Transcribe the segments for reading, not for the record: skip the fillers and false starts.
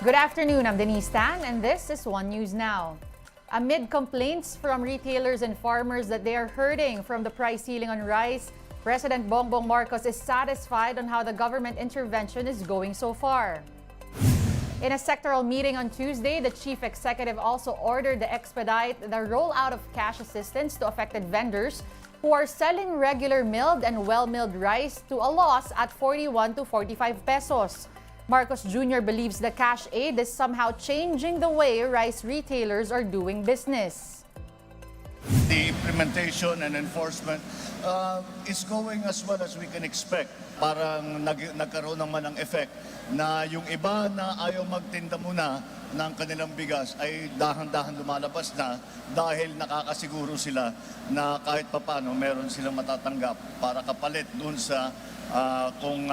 Good afternoon, I'm Denise Tan, and this is One News Now. Amid complaints from retailers and farmers that they are hurting from the price ceiling on rice, President Bongbong Marcos is satisfied on how the government intervention is going so far. In a sectoral meeting on Tuesday, the chief executive also ordered to expedite the rollout of cash assistance to affected vendors who are selling regular milled and well-milled rice to a loss at 41 to 45 pesos. Marcos Jr. believes the cash aid is somehow changing the way rice retailers are doing business. The implementation and enforcement is going as well as we can expect. Parang nagkaroon naman ng effect na yung iba na ayaw magtinda muna ng kanilang bigas ay dahan-dahan lumalabas na dahil nakakasiguro sila na kahit papano meron silang matatanggap para kapalit dun sa kung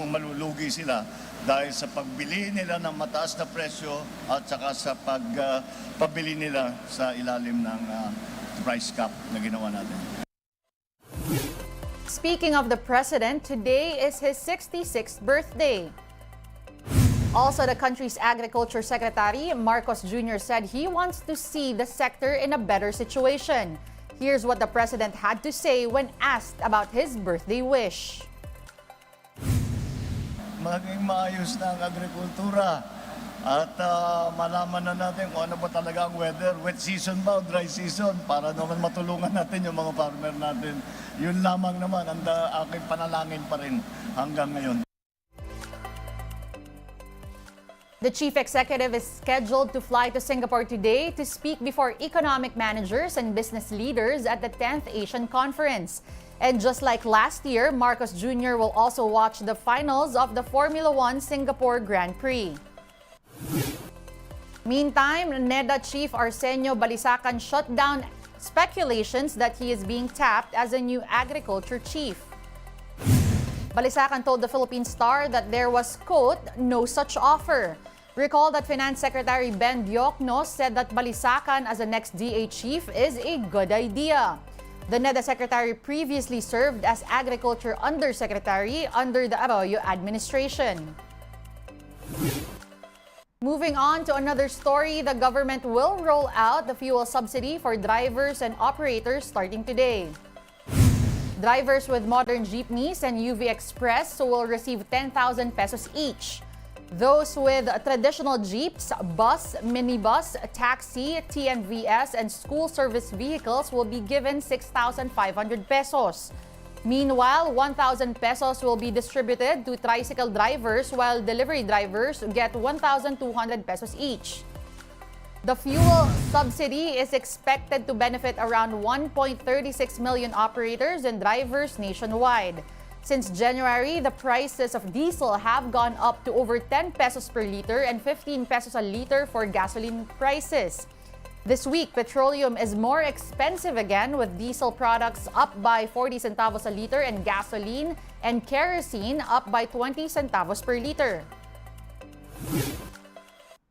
malulugi sila dahil sa pagbili nila ng mataas na presyo at saka sa pabili nila sa ilalim ng price cap na ginawa natin. Speaking of the president, today is his 66th birthday. Also, the country's agriculture secretary, Marcos Jr., said he wants to see the sector in a better situation. Here's what the president had to say when asked about his birthday wish. Maging maayos na ang agrikultura at malaman na natin kung ano ba talaga ang weather, wet season ba o dry season, para naman matulungan natin yung mga farmer natin. Yun lamang naman ang aking panalangin pa rin hanggang ngayon. The chief executive is scheduled to fly to Singapore today to speak before economic managers and business leaders at the 10th Asian Conference. And just like last year, Marcos Jr. will also watch the finals of the Formula One Singapore Grand Prix. Meantime, NEDA Chief Arsenio Balisacan shut down speculations that he is being tapped as a new agriculture chief. Balisacan told the Philippine Star that there was, quote, no such offer. Recall that Finance Secretary Ben Diokno said that Balisacan as the next DA chief is a good idea. The NEDA Secretary previously served as Agriculture Undersecretary under the Arroyo administration. Moving on to another story, the government will roll out the fuel subsidy for drivers and operators starting today. Drivers with modern jeepneys and UV Express will receive 10,000 pesos each. Those with traditional jeeps, bus, minibus, taxi, TNVS, and school service vehicles will be given 6,500 pesos. Meanwhile, 1,000 pesos will be distributed to tricycle drivers while delivery drivers get 1,200 pesos each. The fuel subsidy is expected to benefit around 1.36 million operators and drivers nationwide. Since January, the prices of diesel have gone up to over 10 pesos per liter and 15 pesos a liter for gasoline prices. This week, petroleum is more expensive again, with diesel products up by 40 centavos a liter and gasoline and kerosene up by 20 centavos per liter.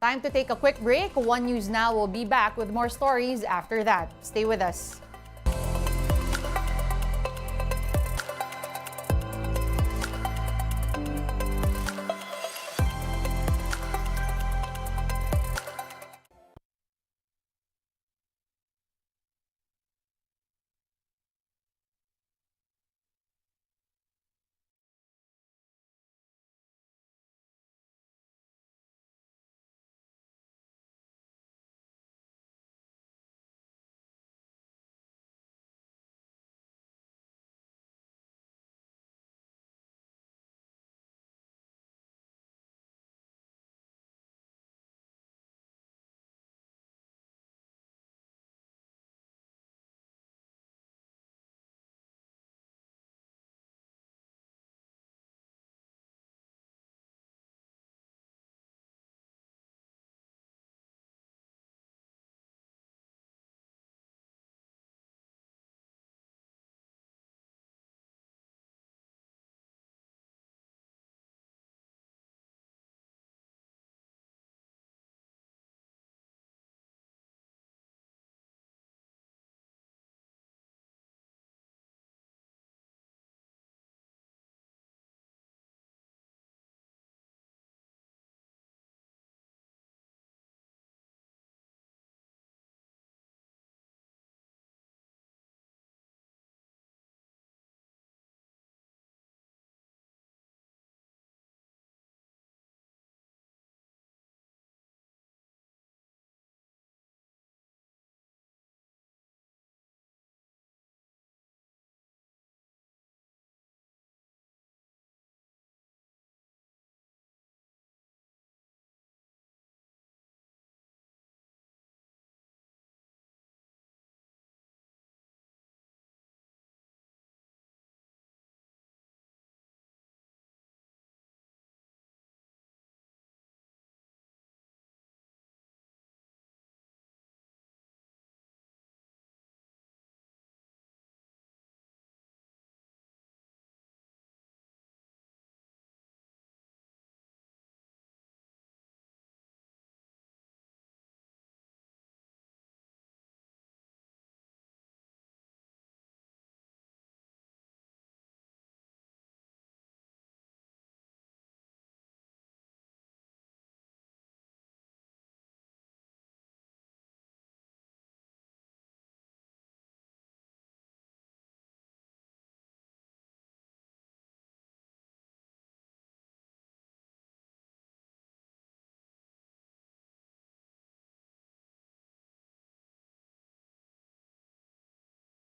Time to take a quick break. One News Now will be back with more stories after that. Stay with us.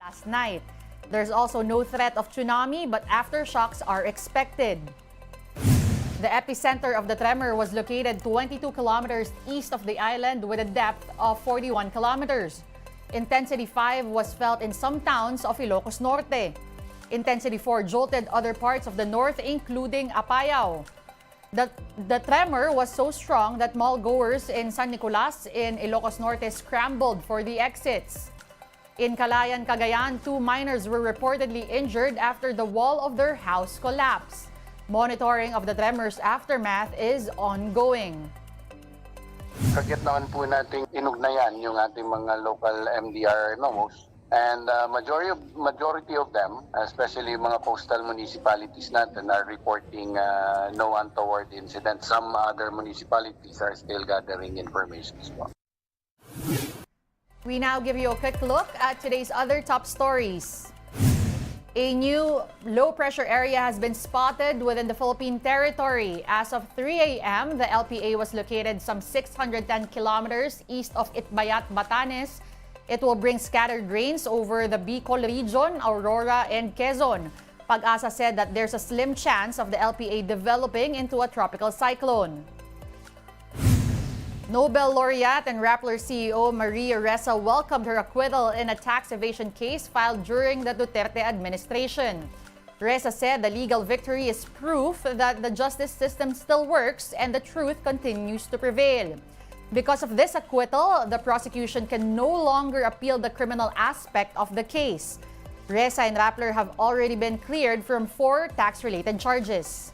last night. There's also no threat of tsunami, but aftershocks are expected. The epicenter of the tremor was located 22 kilometers east of the island with a depth of 41 kilometers. Intensity 5 was felt in some towns of Ilocos Norte. Intensity 4 jolted other parts of the north, including Apayao. The tremor was so strong that mall goers in San Nicolas in Ilocos Norte scrambled for the exits. In Calayan, Cagayan, 2 miners were reportedly injured after the wall of their house collapsed. Monitoring of the tremor's aftermath is ongoing. Kagitnaan po nating inugnayan yung ating mga local MDR NOMOs. And majority of them, especially mga coastal municipalities natin, are reporting no untoward incidents. Some other municipalities are still gathering information as well. We now give you a quick look at today's other top stories. A new low-pressure area has been spotted within the Philippine territory. As of 3 a.m., the LPA was located some 610 kilometers east of Itbayat, Batanes. It will bring scattered rains over the Bicol region, Aurora, and Quezon. Pag-asa said that there's a slim chance of the LPA developing into a tropical cyclone. Nobel laureate and Rappler CEO Maria Ressa welcomed her acquittal in a tax evasion case filed during the Duterte administration. Ressa said the legal victory is proof that the justice system still works and the truth continues to prevail. Because of this acquittal, the prosecution can no longer appeal the criminal aspect of the case. Ressa and Rappler have already been cleared from 4 tax-related charges.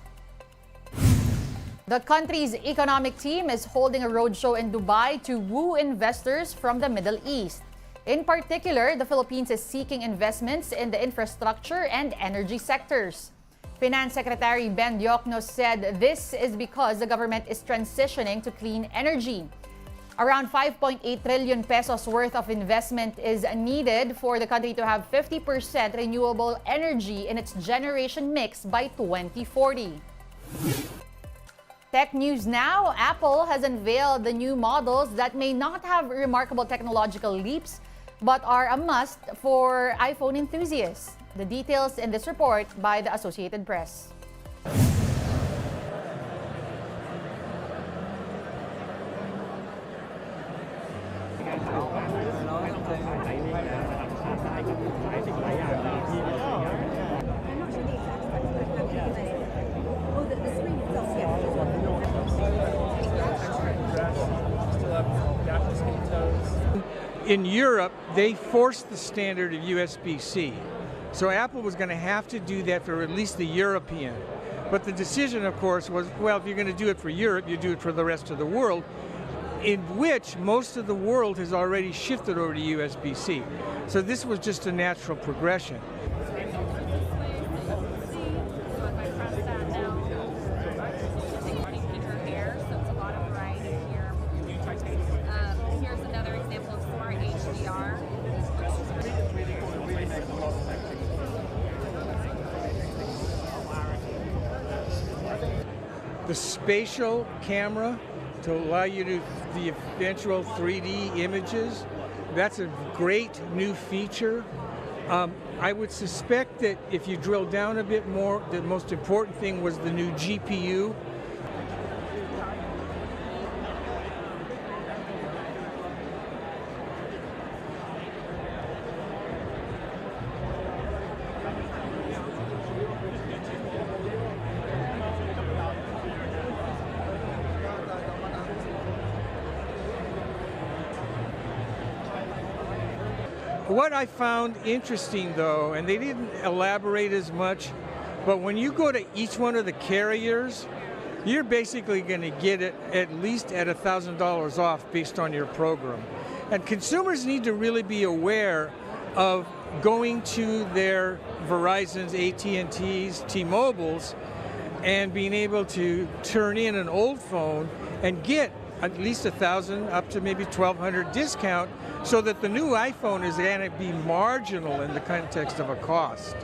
The country's economic team is holding a roadshow in Dubai to woo investors from the Middle East. In particular, the Philippines is seeking investments in the infrastructure and energy sectors. Finance Secretary Ben Diokno said this is because the government is transitioning to clean energy. Around 5.8 trillion pesos worth of investment is needed for the country to have 50% renewable energy in its generation mix by 2040. Tech news now. Apple has unveiled the new models that may not have remarkable technological leaps, but are a must for iPhone enthusiasts. The details in this report by the Associated Press. In Europe, they forced the standard of USB-C. So Apple was going to have to do that for at least the European. But the decision, of course, was, well, if you're going to do it for Europe, you do it for the rest of the world, in which most of the world has already shifted over to USB-C. So this was just a natural progression. The spatial camera to allow you to the eventual 3D images, that's a great new feature. I would suspect that if you drill down a bit more, the most important thing was the new GPU. What I found interesting, though, and they didn't elaborate as much, but when you go to each one of the carriers, you're basically going to get it at least at $1,000 off based on your program. And consumers need to really be aware of going to their Verizon's, AT&T's, T-Mobile's, and being able to turn in an old phone and get at least $1,000 up to maybe $1,200 discount, so that the new iPhone is going to be marginal in the context of a cost.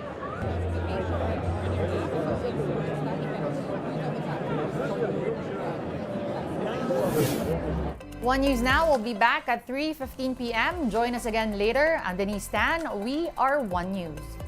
One News Now will be back at 3:15 p.m. Join us again later. I'm Denise Tan. We are One News.